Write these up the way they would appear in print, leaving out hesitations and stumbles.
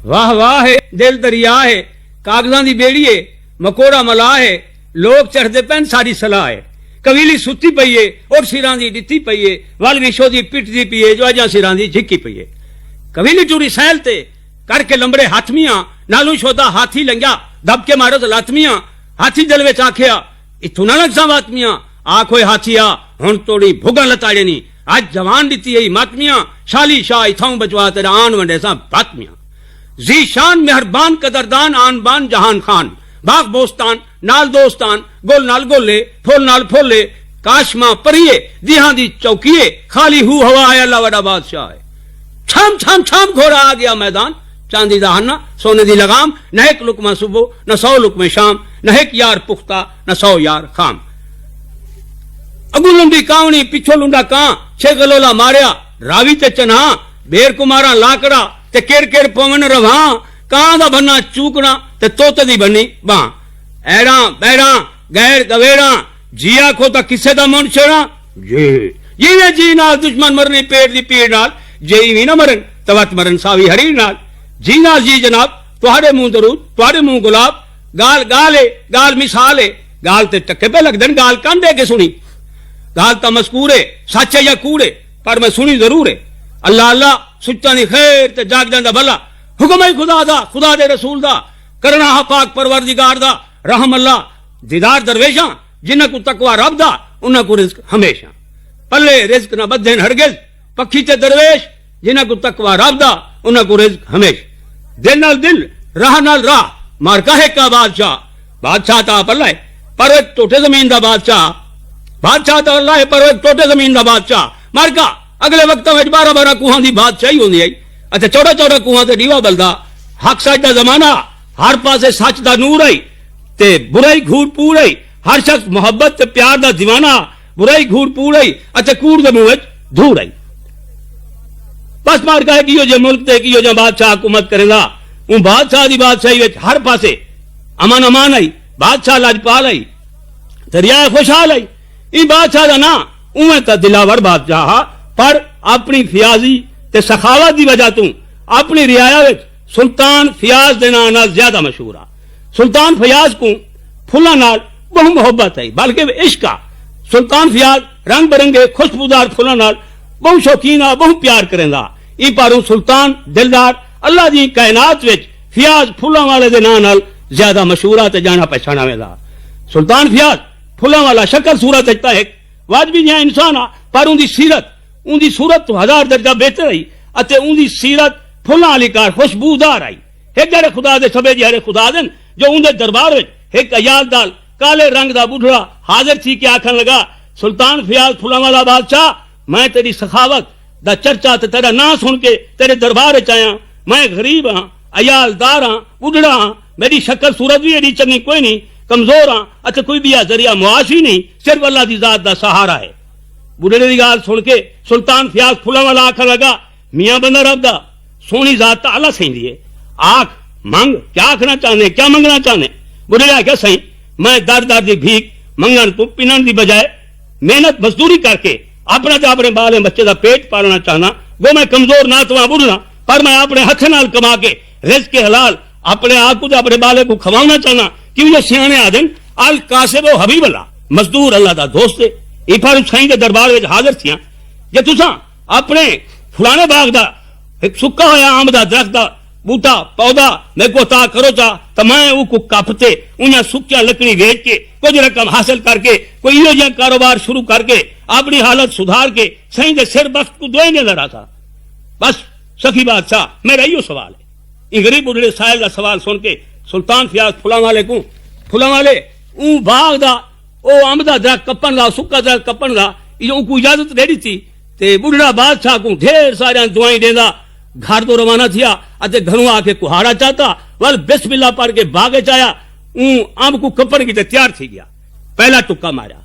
واہ واہ ہے دل دریا ہے کاغذاں دی بیڑی ہے مکوڑا ملا ہے لوگ چڑھتے پین ساری سلاح ہے کبیلی ستی پئی ہے اور سراں دی ڈتی پئی ہے ول وشو دی پٹ دی پئی ہے جو اجاں سراں دی جھکی پئی ہے کبیلی ٹوری سیل تے کر کے لمبڑے ہاتھمیاں نالوں شودا ہاتھی لنگیا دب کے مارو لاتمیاں ہاتھی دل وچ آکھیا اتھوں نہ لگ سا واتمیاں آکھوئے ہاتھیا ہن توڑی بھگا لتاڑے نی آج جوان ڈتی ہے ماتمیاں شالی شاہ اتھاؤں بچوا تیرا آن ونڈے سا باتمیاں زی شان مہربان قدردان آن بان جہان خان باغ بوستان نال دوستان گل نال گولے پھول نال پھولے کاش ماں پریے دیہاں دی چوکیے خالی ہو ہوا ہے اللہ وڈا بادشاہ ہے چھم چھم چھم گھوڑا آ گیا میدان چاندی دا ہنا سونے دی لگام نہ ایک لقمہ صبح نہ 100 لقمے شام نہ ایک یار پختہ نہ 100 یار خام اگو لنڈی کاونی پچھو لنڈا کان چھ گلولا ماریا راوی تے چنہا بیر کمارا لاکڑا تے کیر کیر پومن رواں کان دا بننا چوکنا تے توتے دی بننی باں ایڑاں بیڑاں غیر گویڑاں جیا کھو تا کسے دا من چھڑا جی میں جی نال دشمن مرنی پیٹ دی پیڑ نال جی وی نہ مرن توت مرن ساوی ہری نال جی نال جی جناب تہاڈے منہ درود تہاڈے منہ گلاب گال گالے گال مثالے گال تے ٹکے پہ لگ دن گال کان دے کے سنی گال تا مذکورے سچ ہے یا کوڑے پر میں سنی ضرور ہے اللہ اللہ سچا دی خیر تے جاگ جاندا بھلا حکم ہے خدا دا خدا دے رسول دا کرنا ہے پاک پروردگار دا رحم اللہ دیدار درویشاں جنہ کو تقوی رب دا انہاں کو رزق ہمیشہ پلے رزق نہ بدھن ہرگز پکھی تے درویش جنہ کو تقوی رب دا انہاں کو رزق ہمیشہ دل نال دل راہ نال راہ مارکا ہے کا بادشاہ بادشاہ تا پلہ ہے پر ایک ٹوٹے زمین دا بادشاہ بادشاہ تا اللہ ہے پر ایک ٹوٹے زمین دا بادشاہ مارکا اگلے وقت میں 12 کوہاں دی بادشاہی ہوندی آئی اچھا 14 کوہاں تے ڈیوا بلدا حق سچ دا زمانہ ہر پاسے سچ دا نور آئی تے برائی گھوٹ پور آئی ہر شخص محبت تے پیار دا دیوانہ برائی گھوٹ پور آئی اچھا کوڑ دے منہ وچ دھوڑ آئی بس مارکا ہے کیو جے ملک تے کیو جے بادشاہ حکومت کرے گا اون بادشاہ دی بادشاہی وچ ہر پاسے امان امان آئی بادشاہ لاجپال آئی دریا خوشحال آئی این بادشاہ دا نا اویں تا دلاور بادشاہ پر اپنی فیاضی تے سخاوت دی وجہ تو اپنی رعایا وچ سلطان فیاض دے نام نال زیادہ مشہور آ سلطان فیاض کو پھلاں نال بہت محبت ہے بلکہ عشق آ سلطان فیاض رنگ برنگے خوشبودار پھلاں نال بہت شوقین آ بہت پیار کریندا ای پاروں سلطان دلدار اللہ دی کائنات وچ فیاض پھلاں والے دے نام نال زیادہ مشہور آ تے جانا پہچانا ویندا سلطان فیاض پھلاں والا شکل صورت وچ تا ایک واجبی جہاں انسان آ پر اون دی سیرت اون دی صورت تو 1000 درجہ بہتر آئی اتے اون دی سیرت پھلاں والی کار خوشبودار آئی ایک جڑے خدا دے سبے جڑے خدا دن جو اون دے دربار وچ ایک عیال دال کالے رنگ دا بڈھڑا حاضر تھی کے آکھن لگا سلطان فیاض پھلاں والا بادشاہ میں تیری سخاوت دا چرچا تے تیرا نام سن کے تیرے دربار وچ آیا میں غریب ہاں عیال دار ہاں بڈھڑا ہاں میری شکل صورت بھی ایڈی چنگی کوئی نہیں کمزور ہاں اچھا کوئی بھی ذریعہ معاش ہی نہیں صرف اللہ دی ذات دا سہارا ہے بڈھڑے دی گال سن کے سلطان فیاض پھلاں والا آکھن لگا میاں بندہ رب دا سونی ذات تا اللہ سہندی ہے آکھ منگ کیا آکھنا چاہنے کیا منگنا چاہنے بڈھڑے آکھیا سہی میں در در دی بھیک منگن تو پینن دی بجائے محنت مزدوری کر کے اپنا تے اپنے بالے بچے دا پیٹ پالنا چاہنا وہ میں کمزور نہ تو بڈھڑا پر میں اپنے ہتھ نال کما کے رزق حلال اپنے آپ کو اپنے بالے کو کھوانا چاہنا کیوں جو سیانے آدن القاسب و حبیب اللہ مزدور اللہ دا دوست ہے ای پر سائیں دے دربار وچ حاضر تھیاں جے تساں اپنے فلانے باغ دا ایک سکا ہویا آم دا درخت دا بوٹا پودا میں کو تا کرو چا تو میں او کو کپتے انہاں سکیا لکڑی ویچ کے کچھ رقم حاصل کر کے کوئی یہ جہاں کاروبار شروع کر کے اپنی حالت سدھار کے سائیں دے سر بخت کو دوئے نہیں لڑا تھا بس سخی بادشاہ میرا یہ سوال ہے یہ غریب بڑھڑے سائل دا سوال سن کے سلطان فیاض پھلاں والے کو پھلاں والے اون باغ دا او آم دا درخت کپن دا سکا درخت کپن دا یہ کو اجازت دے دی تھی تے بڑھڑا بادشاہ کو ڈھیر سارے دعائیں دیندا گھر تو روانہ تھیا اتے گھروں آ کے کہاڑا چاہتا ول بسم اللہ پڑھ کے باغے چایا اون آم کو کپن کی تے تیار تھی گیا پہلا ٹکا مارا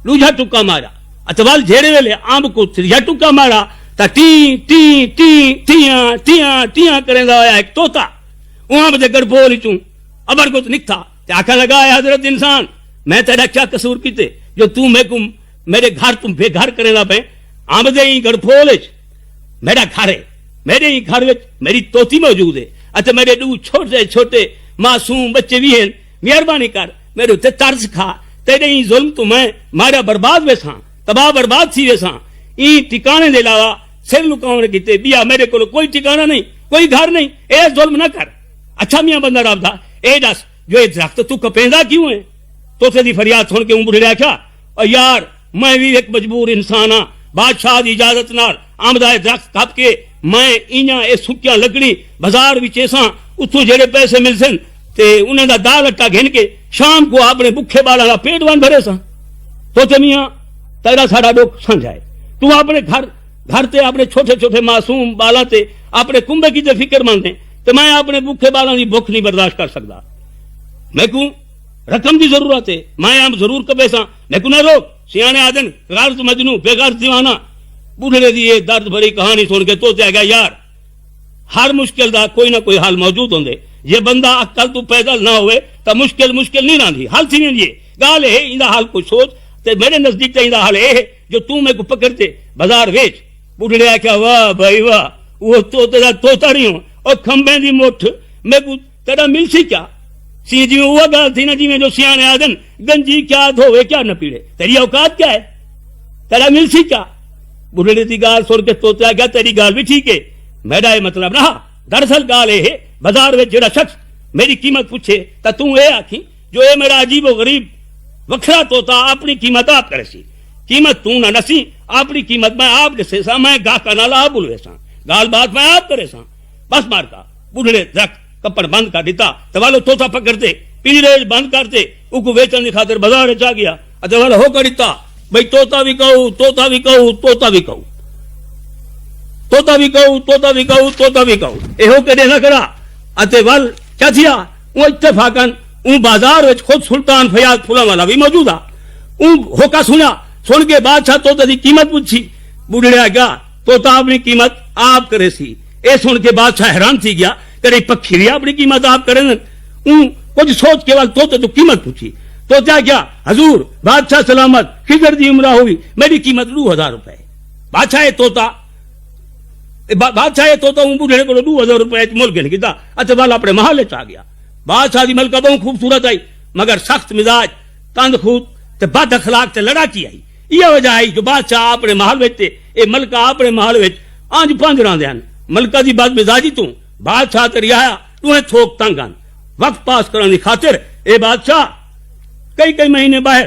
دوجا ٹکا مارا اتے ول جھیڑے ویلے آم کو تیجا ٹکا مارا تا ٹی ٹی ٹی ٹیاں ٹیاں ٹیاں کریندا ہویا ایک طوطا اون آم دے گڑبول چوں ابر کو نکتا تے آکھا لگا اے حضرت انسان میں تیرا کیا قصور کیتے جو تو میں کو میرے گھر تم بے گھر کریندا پے آم دے گڑبول میرا گھر ہے میرے ہی گھر وچ میری توتی موجود ہے اچھا میرے دو چھوٹے چھوٹے معصوم بچے بھی ہیں، مہربانی کر میرے اتنے ترس کھا، تیرے ہی ظلم تو میں مارا برباد ویساں، تباہ برباد سی ویساں، این ٹھکانے دے علاوہ سر لکاؤں کیتے بیا میرے کو کوئی ٹھکانا نہیں، کوئی گھر نہیں، اے ظلم نہ کر۔ اچھا میاں بندہ رب دا اے دس جو اے درخت تو کپیندا کیوں ہے؟ تو تے دی فریاد سن کے بڑھے آکھیا او یار میں بھی ایک مجبور انسان ہاں، بادشاہ دی اجازت نال آمدہ درخت کپ کے میں ایاں اے سکیاں لکڑی بازار وچ ایساں اتھوں جڑے پیسے مل سن تے انہاں دا دال اٹا گھن کے شام کو اپنے بکھے بالاں دا پیٹ وان بھرے ساں۔ تو تے میاں تیرا ساڈا دکھ سمجھائے، تو اپنے گھر تے اپنے چھوٹے چھوٹے معصوم بالاں تے اپنے کنبے کی تے فکر مند ہے تے میں اپنے بکھے بالاں دی بھوک نہیں برداشت کر سکدا، میں کو رقم دی ضرورت ہے، میں اب ضرور کبے ساں، میں کو نہ روک۔ سیانے آدن غرض مجنوں بے غرض دیوانہ بوڑھے دی یہ درد بھری کہانی سن کے تو تے گیا یار ہر مشکل دا کوئی نہ کوئی حل موجود ہوندے، یہ بندہ عقل تو پیدل نہ ہوئے تو مشکل نہیں رہندی، حل تھی نہیں یہ گال ہے ایندا حل کوئی سوچ تے میرے نزدیک تے ایندا حل اے ہے جو تو میں کو پکڑتے بازار ویچ۔ بوڑھے آکھیا واہ بھائی واہ وہ توتے دا توتا نہیں ہوں اور کھمبے دی مٹھ میں کو تیرا مل سی کیا سی جی وہ گل تھی نا جی میں جو سیانے آدن گنجی کیا دھوے کیا نہ پیڑے، تیری اوقات کیا ہے، تیرا مل سی کیا؟ بڑھڑے دی گال سن کے توتے آ گیا تیری گال بھی ٹھیک ہے، میرا یہ مطلب رہا دراصل گال یہ ہے بازار میں جڑا شخص میری قیمت پوچھے تا تو اے آکھی جو اے میرا عجیب و غریب وکھرا توتا اپنی قیمت آپ کرے سی، قیمت تو نہ نسی اپنی قیمت میں آپ دسے سا، میں گاہ کا نالا آپ بلوے سا، گال بات میں آپ کرے سا، بس مار کا بڑھڑے درخت کپڑ بند کر دیتا تو والو توتا پکڑتے پنجرے بند کرتے او کو ویچن کی خاطر بازار چا گیا اتے والو ہو کر دیتا بھئی توتا بھی کہو توتا بھی کہو توتا بھی کہو توتا بھی کہو توتا بھی کہو توتا بھی کہو اے ہو کے نہ کرا اتے ول کیا تھیا او اتفاقن او بازار وچ خود سلطان فیاض پھولا والا بھی موجود آ او ہو کا سنا سن کے بادشاہ توتا دی قیمت پوچھی بوڑھے آ گیا توتا اپنی قیمت آپ کرے سی، اے سن کے بادشاہ حیران تھی گیا کرے پکھی اپنی قیمت آپ کریں کچھ سوچ کے بعد تو قیمت پوچھی تو کیا حضور بادشاہ سلامت خضر دی عمرہ ہوئی میری قیمت 2000 روپے، بادشاہ توتا بوڑھے کو 2000 روپے مل کے لکھتا اچھا والا اپنے محلے چ آ گیا، بادشاہ دی ملکہ بہت خوبصورت آئی مگر سخت مزاج تند خود تے بد اخلاق تے لڑاکی آئی، یہ وجہ آئی جو بادشاہ اپنے محل وچ اے ملکہ اپنے محل وچ آنج پانج راندے ہیں، ملکہ دی بد مزاجی تو بادشاہ تے رہایا تو تھوک تنگ آن وقت پاس کرنے کی خاطر اے بادشاہ کئی مہینے باہر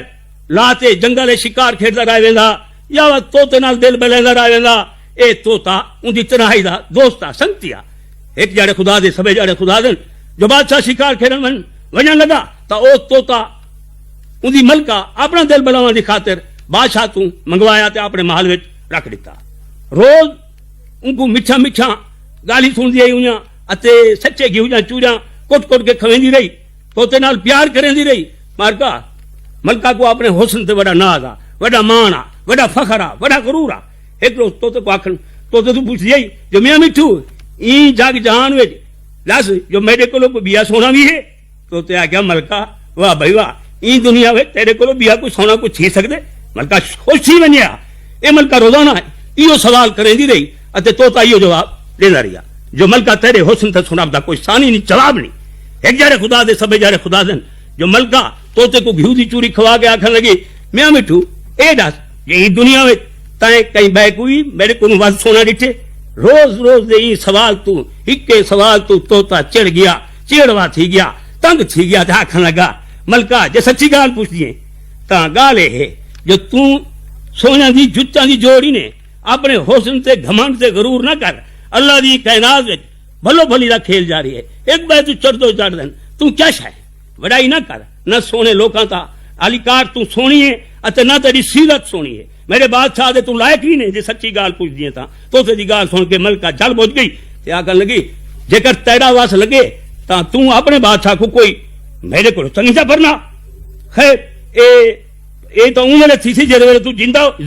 لاتے جنگل شکار کھیڈتا رہ ویندا یا توتے نال دل بلیندا رہ ویندا، اے توتا ان دی تنہائی دا دوستا سنگتیا ایک جڑے خدا دے سبے جڑے خدا دن جو بادشاہ شکار کھیڈن ونجن لگا تا او توتا ان دی ملکہ اپنا دل بلاون دی خاطر بادشاہ تو منگوایا تے اپنے محل وچ رکھ دیتا، روز ان کو میٹھا گالی سن دی ہویاں اتے سچے گھیو جا چوڑیاں کٹ کے کھویندی رہی توتے نال پیار کریندی رہی، مارکا ملکہ کو اپنے حسن تے بڑا ناز آ بڑا مان آ بڑا فخر آ بڑا غرور آ، ایک روز توتے کو آکھن توتے تو پوچھ جئی جو میاں میٹھو ای جگ جہان وچ دس جو میرے کولو کوئی بیا سونا بھی ہے، توتے آ گیا ملکہ واہ بھائی واہ ای دنیا وچ تیرے کولو بیا کوئی سونا کوئی چھین سکدے، ملکہ خوش ہی ونیا، اے ملکہ روزانہ ایو سوال کریندی رہی اتے توتا ایو جواب دینا رہیا جو ملکہ تیرے حسن تے سنابدا کوئی ثانی نہیں جواب نہیں، ایک جارے خدا دے سبے جارے خدا دن جو ملکہ توتے کو گھیو دی چوری کھوا کے آکھن لگی میاں میٹھو اے دس یہ دنیا میں تائیں کہیں بے کوئی میرے کو وز سونا ڈٹھے، روز دے ای سوال تو ہکے سوال تو توتا چڑھ گیا چیڑوا تھی گیا تنگ تھی گیا تے آکھن لگا ملکہ جے سچی گال پوچھ دیے تاں گال ہے جو تو سونا دی جُتاں دی جوڑی نے اپنے حسن تے گھمنڈ تے غرور نہ کر، اللہ دی کائنات وچ بھلو بھلی دا کھیل جاری ہے، ایک بے تو چڑھ دو چڑھ دین تو کیا شے وڈائی نہ کر، نہ سونے لوکاں تا علی کار تو سونی ہے اتے نہ تیری سیرت سونی ہے، میرے بادشاہ دے تو لائق ہی نہیں جے سچی گال پوچھ دیے تاں تو دی گال سن کے ملکہ جل بوجھ گئی تے آکھن لگی جے کر تیرا واس لگے تاں تو اپنے بادشاہ کو کوئی میرے کو چنگی سا بھرنا، خیر اے تو اون ویلے تھی سی جڑے ویلے تو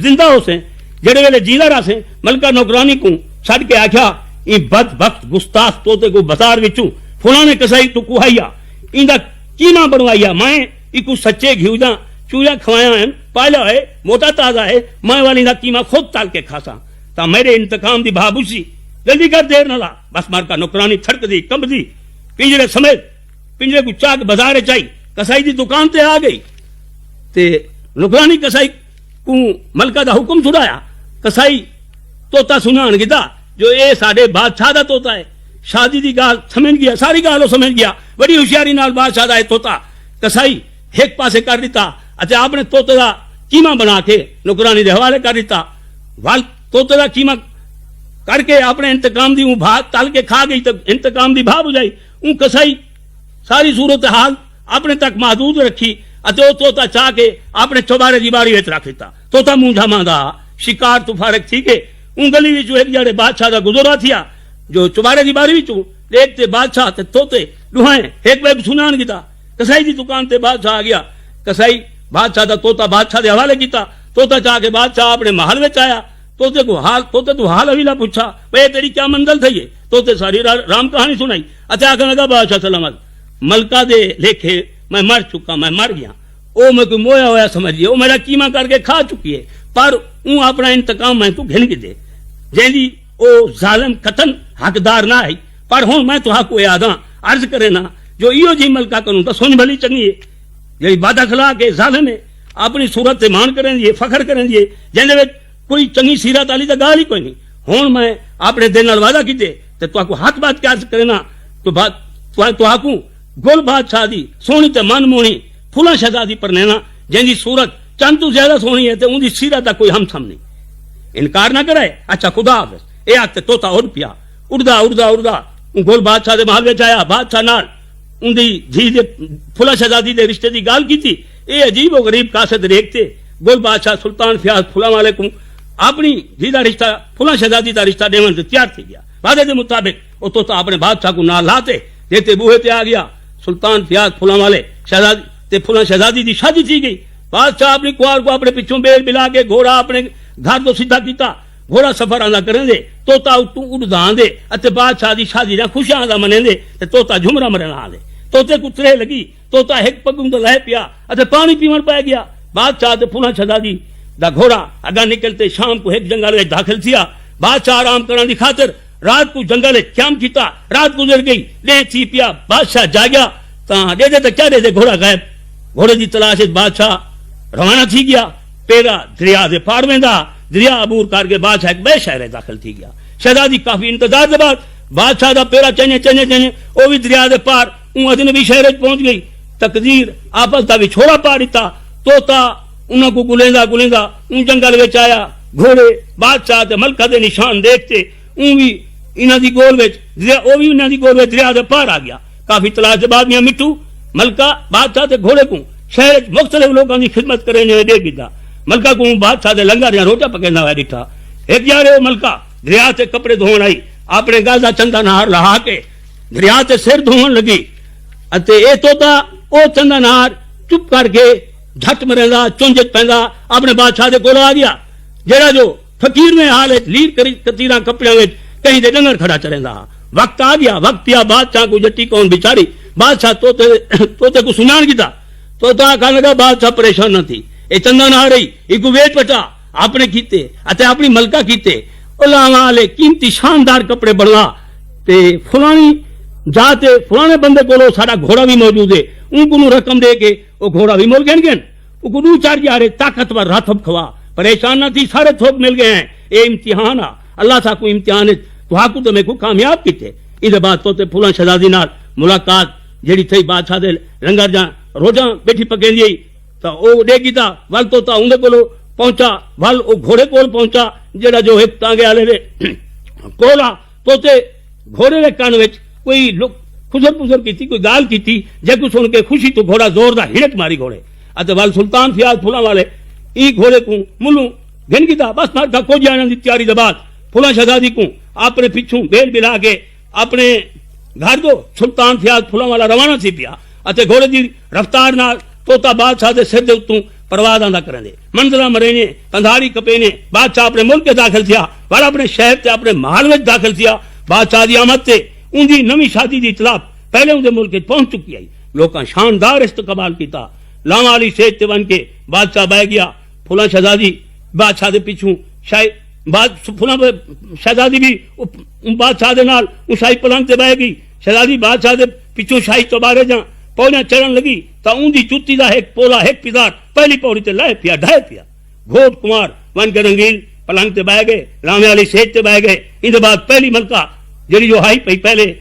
زندہ ہو سے جڑے ویلے جیندا رہ سے، ملکہ نوکرانی کو چھڈ کے آکھیا ای بد وقت گستاخ توتے کو بازار وچوں فلاں نے کسائی تو کوہایا ایندا کی نہ بنوایا، میں ایکو سچے گھیو جا چوڑا کھوایا ہیں پالا ہے موٹا تازہ ہے، میں والی دا قیمہ خود تال کے کھاسا تا میرے انتقام دی بھابوسی جلدی کر دیر نہ لا. بس مارکا نوکرانی تھڑک دی کمب دی پنجرے سمیت پنجرے کو چاک بازار چائی کسائی دی دکان تے آ گئی تے نوکرانی کسائی کو ملکہ دا حکم چھڑایا. کسائی توتا سنان گدا جو اے ساڈے بادشاہ دا توتا ہے. شادی دی گال سمجھ گیا, ساری گال وہ سمجھ گیا, بڑی ہوشیاری نال بادشاہ دا ہے توتا. کسائی ایک پاسے کر دیتا اچھا آپ نے توتے دا قیمہ بنا کے نوکرانی دے حوالے کر دیتا. وال توتے دا قیمہ کر کے اپنے انتقام دی بھات تل کے کھا گئی تو انتقام دی بھا بجائی. کسائی ساری صورتحال اپنے تک محدود رکھی وہ توتا چاہ کے اپنے چوبارے دی باری وچ رکھ دیتا. توتا منہ جھماندا شکار تو فارغ تھی کہ گلی وچ ایک جڑے بادشاہ دا گزرا تھیا جو چوبارے دی باری وچ دیکھتے بادشاہ تے توتے دوہیں ایک ویب سنان گتا. کسائی دی دکان تے بادشاہ آ گیا. کسائی بادشاہ دا توتا بادشاہ دے حوالے کیتا. توتا چاہ کے بادشاہ اپنے محل وچ آیا. توتے کو حال توتے تو حال حویلا پوچھا بھئی تیری کیا منزل تھی. توتے ساری رام کہانی سنائی. اچھا آخر لگا بادشاہ سلامت ملکہ دے لیکھے میں مر چکا, میں مر گیا. او میں کوئی مویا ہویا سمجھیے, وہ میرا قیمہ کر کے کھا چکی ہے, پر اون اپنا انتقام میں تو گھن کے دے جیندی او ظالم قتل حقدار نہ ہے. پر ہوں میں تو حق کو یاداں عرض کرے نا جو ایو جی ملکہ کروں تو سن بھلی چنگی ہے جی باد اخلاق کے ظالم ہے اپنی صورت سے مان کریں دیے فخر کریں دیے جن کوئی چنگی سیرت والی تو گال ہی کوئی نہیں. ہوں میں اپنے دل نال وعدہ کیتے تو کو ہاتھ بات کیا کرے نا تو بات تو آکوں گل بادشاہ دی سونی تے من مونی پھلا شہزادی پر لینا جن کی صورت چند تو زیادہ سونی ہے تو ان کی سیرت کا کوئی ہم سم نہیں. انکار نہ کرے. اچھا خدا حافظ. اے آتے توتا اڑ پیا اڑدا اڑدا اڑدا گل بادشاہ دے محل وچ آیا. بادشاہ نال ان دی جھی دے پھلا شہزادی دے رشتے دی گال کی تھی. اے عجیب و غریب قاصد ریکھتے گل بادشاہ سلطان فیاض پھلا والے کو اپنی جھی دا رشتہ پھلا شہزادی دا رشتہ دیون تے تیار تھی گیا. وعدے دے مطابق وہ توتا اپنے بادشاہ کو نال لاتے دیتے بوہے تے آ گیا. سلطان فیاض پھلا والے شہزادی تے پھلا شہزادی دی شادی تھی گئی. بادشاہ اپنی کوار کو اپنے پچھوں بیل بلا کے گھوڑا اپنے گھر تو سیدھا کیتا. گھوڑا سفر آندا کریں دے توتا اتوں اڑدان دے اتے بادشاہ دی شادی دا خوشیاں دا منیں دے تے توتا جھمرا مرن آ دے. توتے کو ترے لگی. توتا ایک پگوں تے لے پیا اتے پانی پیون پے گیا. بادشاہ تے پھلا شہزادی دا گھوڑا اگا نکلتے شام کو ایک جنگل وچ داخل تھیا. بادشاہ آرام کرن دی خاطر رات کو جنگل وچ قیام کیتا. رات گزر گئی لے تھی پیا. بادشاہ جاگیا تاں دے دے تے کیا دے دے گھوڑا غائب. گھوڑے دی تلاش وچ بادشاہ روانہ تھی گیا. پیرا دریا دے پار ویندا دریا عبور کر کے بادشاہ ایک بے شہر داخل تھی گیا. شہزادی کافی انتظار دے بعد بادشاہ دا پیرا چنے چنے چنے او بھی دریا دے پار اون اجنبی شہر وچ پہنچ گئی. تقدیر آپس دا وچھوڑا پا دیتا. توتا انہاں کو گلیندا گلیندا اون جنگل وچ آیا. گھوڑے بادشاہ تے ملکہ دے نشان دیکھتے اون بھی انہاں دی گول وچ دریا او بھی انہاں دی گول وچ دریا دے پار آ گیا. کافی تلاش دے بعد میاں مٹھو ملکہ بادشاہ تے گھوڑے کو شہر مختلف لوگوں کی خدمت کرنے دے گیا. ملکہ کو بادشاہ دے لنگر یا روٹا پکڑنا ہوا ڈٹھا. ایک یار ملکہ دریا تے کپڑے دھون آئی اپنے گل دا چندہ نہار لہا کے دریا تے سر دھون لگی. اتے اے توتا او چندہ نہار چپ کر کے جھٹ مرندا چونجت پیندا اپنے بادشاہ دے کول آ گیا. جڑا جو فقیر میں حال لیر کتیراں کپڑیاں وچ کہیں دے ڈنگر کھڑا چریندا. وقت آ گیا. وقت پیا بادشاہ کو جٹی کون بیچاری. بادشاہ توتے کو سنان کیتا. توتا کہنے لگا بادشاہ پریشان نہ تھی. اے چندہ نہ رہی ایک ویٹ پٹا اپنے کیتے اتے اپنی ملکہ کیتے علامہ والے قیمتی شاندار کپڑے بنوا تے فلانی جاتے فلانے بندے کو سارا گھوڑا بھی موجود ہے ان کو رقم دے کے وہ گھوڑا بھی مول گئے ان کو دو چار جا رہے طاقتور راتھب کھوا. پریشان نہ تھی سارے تھوک مل گئے ہیں. اے امتحان آ اللہ سا کو امتحان تو ہاکو تو میں کو کامیاب کیتے. ادھر بات تو پھولا شہزادی نال ملاقات جڑی تھی بادشاہ دے لنگر جا روزاں بیٹھی پکیں دی تو او دے گیتا ول تو اندر کولو پہنچا ول او گھوڑے کول پہنچا جڑا جو ایک ٹانگے والے دے کولا توتے گھوڑے دے کان وچ کوئی خزر پزر کیتی کوئی گال کیتی جے کو سن کے خوشی تو گھوڑا زور دا ہڑک ماری گھوڑے اتے ول سلطان فیاض پھولا والے ای گھوڑے کو ملو گن گیتا بس مار کا کو جانے دی تیاری دے بعد پھولا شہزادی کو اپنے پیچھوں بیل بلا کے اپنے گھر دو سلطان فیاض پھولا والا روانہ سی پیا اتے گھوڑے دی رفتار نال توتا بادشاہ دے سر دے اتوں پرواز آندا کرن دے منظرہ مرینے پندھاری کپینے بادشاہ اپنے ملک کے داخل تھیا ور اپنے شہر تے اپنے محل وچ داخل تھیا. بادشاہ دی آمد تے ان دی نویں شادی دی اطلاع پہلے ان دے ملک پہنچ چکی آئی. لوکاں شاندار استقبال کیتا. لاواں والی سیج تے بن کے بادشاہ بہ گیا. پھولا شہزادی بادشاہ دے پیچھوں بعد فلاں شہزادی بھی بادشاہ دے نال شاہی پلنگ تے بہ گئی، شہزادی بادشاہ دے پچھوں شاہی چوبارے جا پوڑیاں چڑھن لگی تا اون دی جُتی دا ایک پولا ایک پیدار پہلی پوڑی تے لائے پیا ڈھائے پیا، گھوڑ کمار ون کے رنگیل پلنگ تے بہ گئے، رامے والی سیج تے بہ گئے، ان دے بعد پہلی ملکہ جڑی جو ہائی پئی پہلے